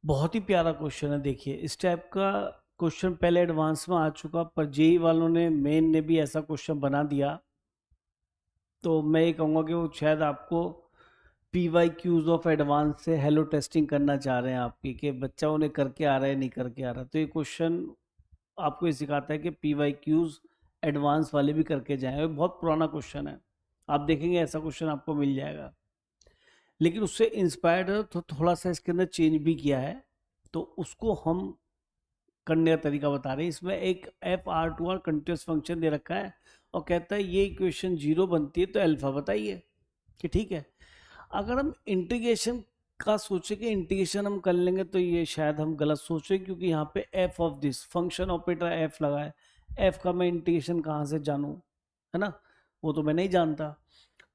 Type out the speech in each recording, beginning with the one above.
बहुत ही प्यारा क्वेश्चन है। देखिए इस टाइप का क्वेश्चन पहले एडवांस में आ चुका, पर जेई वालों ने मेन ने भी ऐसा क्वेश्चन बना दिया। तो मैं ये कहूँगा कि वो शायद आपको P Y Qs of advance से हेलो टेस्टिंग करना चाह रहे हैं आपकी, कि बच्चा उन्हें करके आ रहा है नहीं करके आ रहा। तो ये क्वेश्चन आपको ये सिखाता है कि पी वाई क्यूज एडवांस वाले भी करके जाएं। बहुत पुराना क्वेश्चन है, आप देखेंगे ऐसा क्वेश्चन आपको मिल जाएगा। लेकिन उससे इंस्पायर्ड है तो थोड़ा सा इसके अंदर चेंज भी किया है, तो उसको हम करने का तरीका बता रहे हैं। इसमें एक F R to R continuous function दे रखा है और कहता है ये इक्वेशन जीरो बनती है तो अल्फा बताइए कि ठीक है। अगर हम इंटीग्रेशन का सोचे कि इंटीग्रेशन हम कर लेंगे तो ये शायद हम गलत सोच रहे हैं, क्योंकि यहाँ पे F of this function operator F लगा है। एफ का मैं इंटीग्रेशन कहाँ से जानूँ, है ना, वो तो मैं नहीं जानता।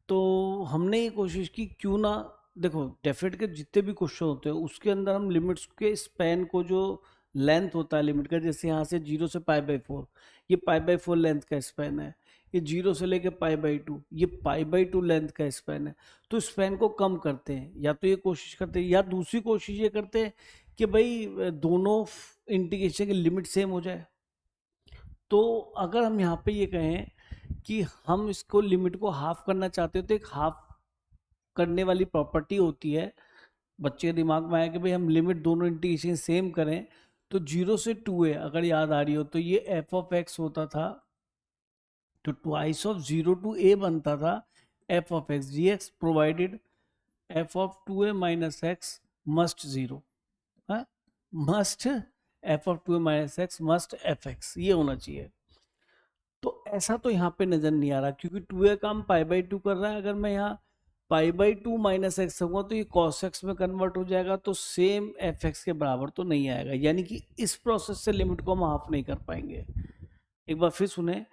तो हमने ये कोशिश की क्यों ना, देखो डेफिनेट के जितने भी क्वेश्चन होते हैं उसके अंदर हम लिमिट्स के स्पैन को, जो लेंथ होता है लिमिट का, जैसे यहाँ से 0 से π/4, ये π/4 लेंथ का स्पैन है। ये 0 से लेके π/2, ये π/2 लेंथ का स्पैन है। तो स्पैन को कम करते हैं, या तो ये कोशिश करते हैं, या दूसरी कोशिश ये करते हैं कि भाई दोनों इंटीग्रेशन की लिमिट सेम हो जाए। तो अगर हम यहाँ पे ये कहें कि हम इसको लिमिट को हाफ करना चाहते हो, तो एक हाफ करने वाली प्रॉपर्टी होती है। बच्चे के दिमाग में आया कि भाई हम लिमिट दोनों इंटीग्रेशन सेम करें, तो 0 से 2a अगर याद आ रही हो तो ये एफ ऑफ एक्स होता था, तो ट्वाइस ऑफ 0 टू a बनता था f of x g x, provided f of 2a minus x must 0, must f of 2a minus x must f x, ये होना चाहिए। तो ऐसा तो यहाँ पे नजर नहीं आ रहा, क्योंकि 2a का हम π/2 कर रहा है। अगर मैं यहाँ π/2 माइनस एक्स होगा तो ये कॉस एक्स में कन्वर्ट हो जाएगा, तो सेम एफ एक्स के बराबर तो नहीं आएगा, यानी कि इस प्रोसेस से लिमिट को हम हाफ नहीं कर पाएंगे। एक बार फिर सुने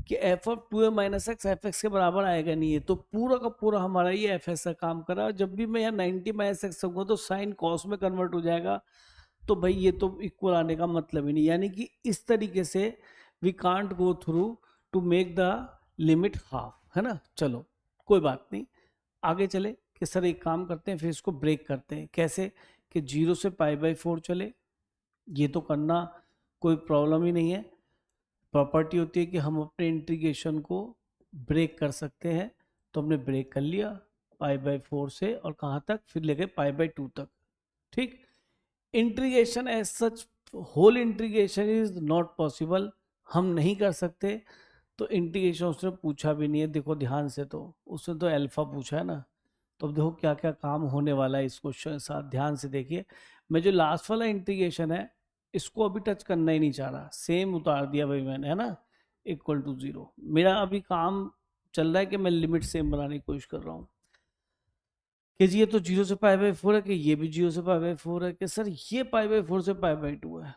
कि F of 2a minus x F x के बराबर आएगा नहीं है, तो पूरा का पूरा हमारा ये एफ एक्स का काम कर रहा है। जब भी मैं यहाँ 90 माइनस एक्स होगा तो साइन कॉस में कन्वर्ट हो जाएगा, तो भाई ये तो इक्वल आने का मतलब ही नहीं। यानी कि इस तरीके से we can't go through to make the limit half, है ना। चलो कोई बात नहीं, आगे चले कि सर एक काम करते हैं, फिर इसको ब्रेक करते हैं। कैसे कि 0 से π/4 चले, ये तो करना कोई प्रॉब्लम ही नहीं है। प्रॉपर्टी होती है कि हम अपने इंटीग्रेशन को ब्रेक कर सकते हैं, तो हमने ब्रेक कर लिया π/4 से, और कहाँ तक, फिर ले गए π/2 तक। ठीक, integration as such, whole integration is not possible, हम नहीं कर सकते। तो इंटीग्रेशन उसने पूछा भी नहीं है, देखो ध्यान से, तो उसने तो अल्फा पूछा है ना। तो अब देखो क्या क्या काम होने वाला है इस क्वेश्चन के साथ, ध्यान से देखिए। मैं जो लास्ट वाला इंटीग्रेशन है इसको अभी टच करना ही नहीं चाह रहा, सेम उतार दिया भाई मैंने, है ना, इक्वल टू 0। मेरा अभी काम चल रहा है कि मैं लिमिट सेम बनाने की कोशिश कर रहा हूँ, कि जी ये तो 0 से π/4 है, कि ये भी 0 से π/4 है, कि सर ये π/4 से π/2 है।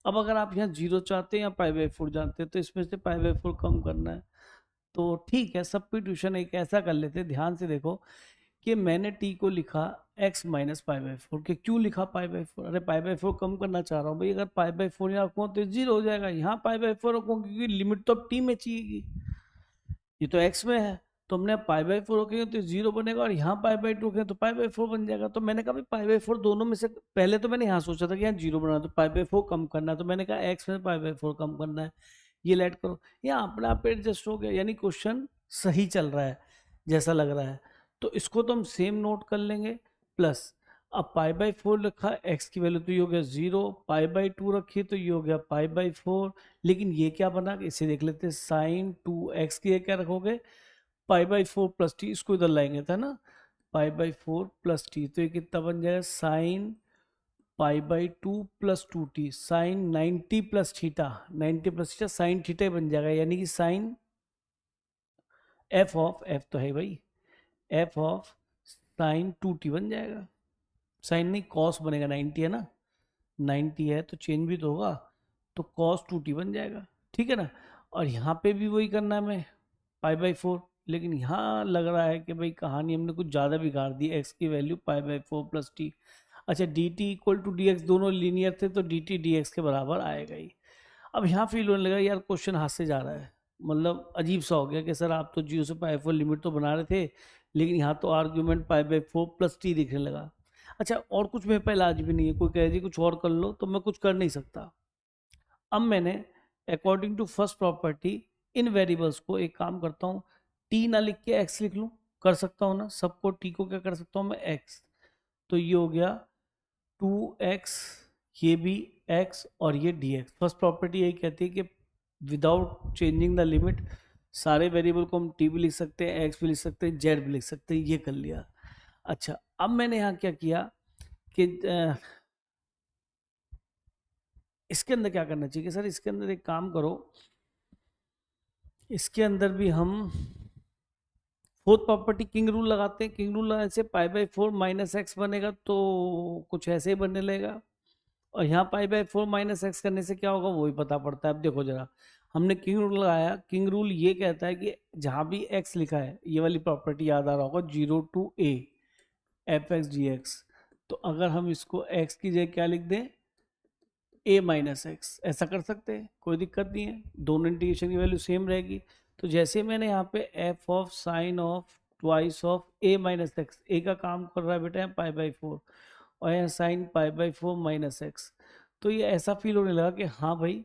अब अगर आप यहाँ 0 चाहते हैं या π/4 जानते हैं, तो इसमें से π/4 कम करना है। तो ठीक है, सब्स्टिट्यूशन एक ऐसा कर लेते हैं, ध्यान से देखो कि मैंने t को लिखा x माइनस π/4, के क्यों लिखा π/4, अरे π/4 कम करना चाह रहा हूँ भाई। अगर π/4 यहाँ रखूँ तो 0 हो जाएगा, यहाँ π/4 रखूँ क्योंकि लिमिट तो अब t में चाहिए, ये तो x में है। तो हमने π/4 रखेंगे तो 0 बनेगा, और यहाँ π/2 रखेंगे तो π/4 बन जाएगा। तो मैंने कहा भाई π/4 दोनों में से, पहले तो मैंने यहाँ सोचा था कि यहाँ 0 बनाना, तो π/4 कम करना है, तो मैंने कहा x में π/4 कम करना है, ये लेट करो, यहाँ अपने आप एडजस्ट हो गया। यानी क्वेश्चन सही चल रहा है जैसा लग रहा है। तो इसको तो हम सेम नोट कर लेंगे, प्लस अब π/4 रखा, x की वैल्यू तो ये हो गया 0, π/2 रखी तो ये हो गया π/4। लेकिन ये क्या बना, इसे देख लेते हैं, साइन 2x की क्या रखोगे, π/4 प्लस टी, इसको इधर लाएंगे था ना, π/4 प्लस टी, तो ये कितना बन जाएगा, sine π/2 plus 2t, sine 90 plus theta, 90 plus theta sine theta बन जाएगा। यानी कि साइन एफ ऑफ, एफ तो है भाई, एफ ऑफ साइन 2t बन जाएगा। साइन नहीं, कॉस बनेगा, 90 है ना, 90 है तो चेंज भी तो होगा, तो कॉस 2t बन जाएगा, ठीक है ना। और यहाँ पे भी वही करना है हमें, π/4। लेकिन यहाँ लग रहा है कि भाई कहानी हमने कुछ ज़्यादा बिगाड़ दी, x की वैल्यू π/4 प्लस टी। अच्छा, d t equal to d x, दोनों लीनियर थे तो डी टी डी एक्स के बराबर आएगा ही। अब यहाँ फील होने लगा यार क्वेश्चन हाथ से जा रहा है, मतलब अजीब सा हो गया कि सर आप तो 0 से π/4 लिमिट तो बना रहे थे, लेकिन यहाँ तो आर्ग्यूमेंट π/4 प्लस टी दिखने लगा। अच्छा, और कुछ मेरे पे इलाज भी नहीं है, कोई कहे जी कुछ और कर लो, तो मैं कुछ कर नहीं सकता। अब मैंने अकॉर्डिंग टू फर्स्ट प्रॉपर्टी इन वेरिएबल्स को एक काम करता हूँ, टी ना लिख के एक्स लिख लूँ, कर सकता हूँ ना, सबको टी को क्या कर सकता हूँ मैं, एक्स। तो ये हो गया 2x, ये भी x और ये dx। फर्स्ट प्रॉपर्टी यही कहती है कि विदाउट चेंजिंग द लिमिट सारे वेरिएबल को हम t भी लिख सकते हैं, x भी लिख सकते हैं, z भी लिख सकते हैं, ये कर लिया। अच्छा, अब मैंने यहाँ क्या किया कि इसके अंदर क्या करना चाहिए सर, इसके अंदर एक काम करो, इसके अंदर भी हम फोर्थ प्रॉपर्टी किंग रूल लगाते हैं। किंग रूल लगाने से पाई बाई 4 माइनस एक्स बनेगा, तो कुछ ऐसे ही बनने लगेगा। और यहाँ पाई बाई 4 माइनस एक्स करने से क्या होगा वो भी पता पड़ता है। अब देखो जरा, हमने किंग रूल लगाया। किंग रूल ये कहता है कि जहाँ भी एक्स लिखा है, ये वाली प्रॉपर्टी याद आ रहा होगा, 0 to a f x g x, तो अगर हम इसको x की जगह क्या लिख दें, a माइनस एक्स, ऐसा कर सकते हैं, कोई दिक्कत नहीं है, दोनों इंटीग्रेशन की वैल्यू सेम रहेगी। तो जैसे मैंने यहाँ पे f of sine of twice of a minus x, A का काम कर रहा है बेटा यहाँ पाई बाई 4, और यहाँ sine pi by 4 minus x, तो ये ऐसा फील होने लगा कि हाँ भाई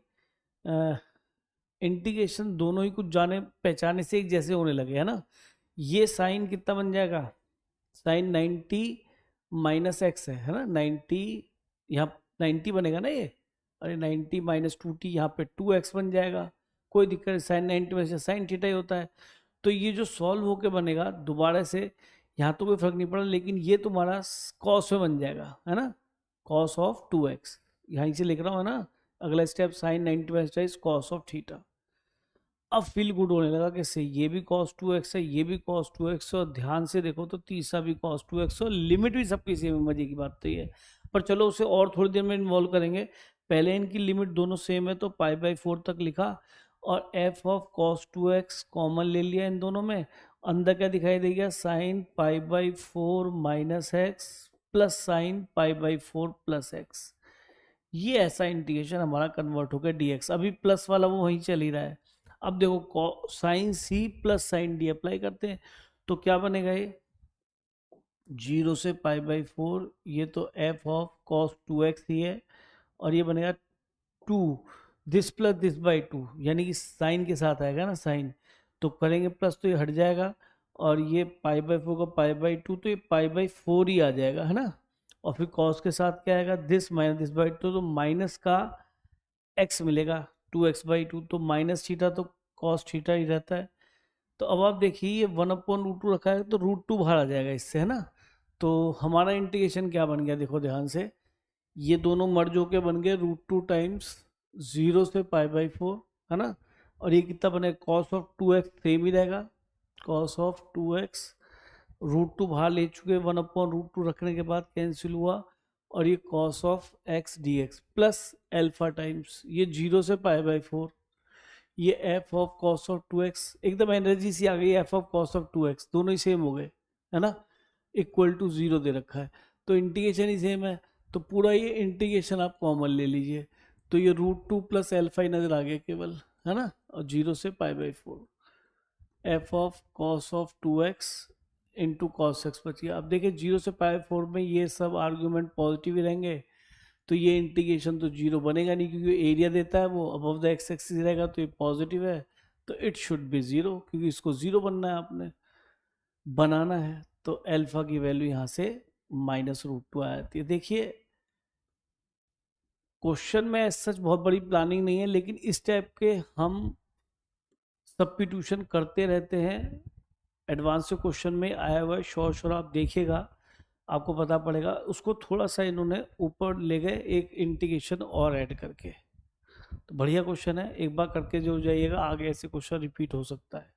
इंटीग्रेशन दोनों ही कुछ जाने पहचाने से एक जैसे होने लगे, है ना। ये साइन कितना बन जाएगा, साइन 90 माइनस एक्स है ना, 90, यहाँ 90 बनेगा ना ये, अरे 90 माइनस 2t, यहाँ पे 2x बन जाएगा, कोई दिक्कत नहीं, साइन 90 में से साइन थीटा ही होता है। तो ये जो सॉल्व होके बनेगा दोबारा से, यहाँ तो कोई फर्क नहीं पड़ा, लेकिन ये तुम्हारा कॉस में बन जाएगा, है ना, कॉस ऑफ 2x, यहाँ से लिख रहा हूँ, है ना। अगला step sine 90 minus cos of theta. अब फील गुड होने लगा कि सही, ये भी cos 2x है, ये भी cos 2x है, और ध्यान से देखो तो तीसरा भी cos 2x है, और लिमिट भी सबकी सेम है। मजे की बात तो ये है, पर चलो उसे और थोड़ी देर में इन्वॉल्व करेंगे। पहले इनकी लिमिट दोनों सेम है, तो पाई बाई 4 तक लिखा, और f of cos 2x common ले लिया इन दोनों में। अंदर क्या दिखाई देगा, sine pi by 4 minus x plus sine pi by 4 plus x. ये ऐसा इंटीग्रेशन हमारा कन्वर्ट हो गया dx। अभी प्लस वाला वो वहीं चल ही रहा है। अब देखो sine C plus sine D apply करते हैं, तो क्या बनेगा ये, 0 से पाई बाई 4, ये तो f ऑफ cos 2x ही है, और ये बनेगा 2 दिस प्लस दिस बाई 2, यानी कि साइन के साथ आएगा ना साइन, तो करेंगे प्लस तो ये हट जाएगा, और ये पाई बाई 4 का पाई बाई 2, तो ये पाई बाई 4 ही आ जाएगा, है ना। और फिर cos के साथ क्या आएगा, दिस माइनस दिस बाई 2, तो माइनस का x मिलेगा 2x बाई 2, तो माइनस थीटा तो कॉस थीटा ही रहता है। तो अब आप देखिए ये 1/√2 रखा है, तो √2 बाहर आ जाएगा इससे, है ना। तो हमारा इंटीग्रेशन क्या बन गया, देखो ध्यान से, ये दोनों मर्ज होके बन गए √2 टाइम्स 0 से पाई बाई 4, है ना। और ये कितना बने, कॉस ऑफ 2x सेम ही रहेगा, कॉस ऑफ 2x, √2 बाहर ले चुके, 1/√2 रखने के बाद कैंसिल हुआ, और ये cos of x dx plus alpha times ये 0 से पाई बाई 4, ये f of cos of 2x, एकदम एनर्जी सी आ गई, f of cos of 2x, दोनों ही सेम हो गए, है ना, इक्वल टू 0 दे रखा है, तो इंटीग्रेशन ही सेम है, तो पूरा ये इंटीग्रेशन आप कॉमन ले लीजिए, तो ये √2 प्लस एल्फा ही नजर आ गया केवल, है ना, और 0 से pi by 4, f of cos of 2x into cos x बच गया। अब देखिए 0 से पाई 4 में ये सब आर्ग्यूमेंट पॉजिटिव ही रहेंगे, तो ये इंटीग्रेशन तो 0 बनेगा नहीं, क्योंकि एरिया देता है वो अबव द एक्स एक्सिस रहेगा, तो ये पॉजिटिव है, तो इट शुड बी 0, क्योंकि इसको 0 बनना है, आपने बनाना है। तो अल्फा की वैल्यू यहाँ से -√2 आ जाती है। देखिए क्वेश्चन में सच बहुत बड़ी प्लानिंग नहीं है, लेकिन इस टाइप के हम सब्स्टिट्यूशन करते रहते हैं। एडवांस से क्वेश्चन में आया हुआ है, श्योर आप देखिएगा, आपको पता पड़ेगा। उसको थोड़ा सा इन्होंने ऊपर ले गए एक इंटीग्रेशन और ऐड करके, तो बढ़िया क्वेश्चन है, एक बार करके जो जाइएगा आगे ऐसे क्वेश्चन रिपीट हो सकता है।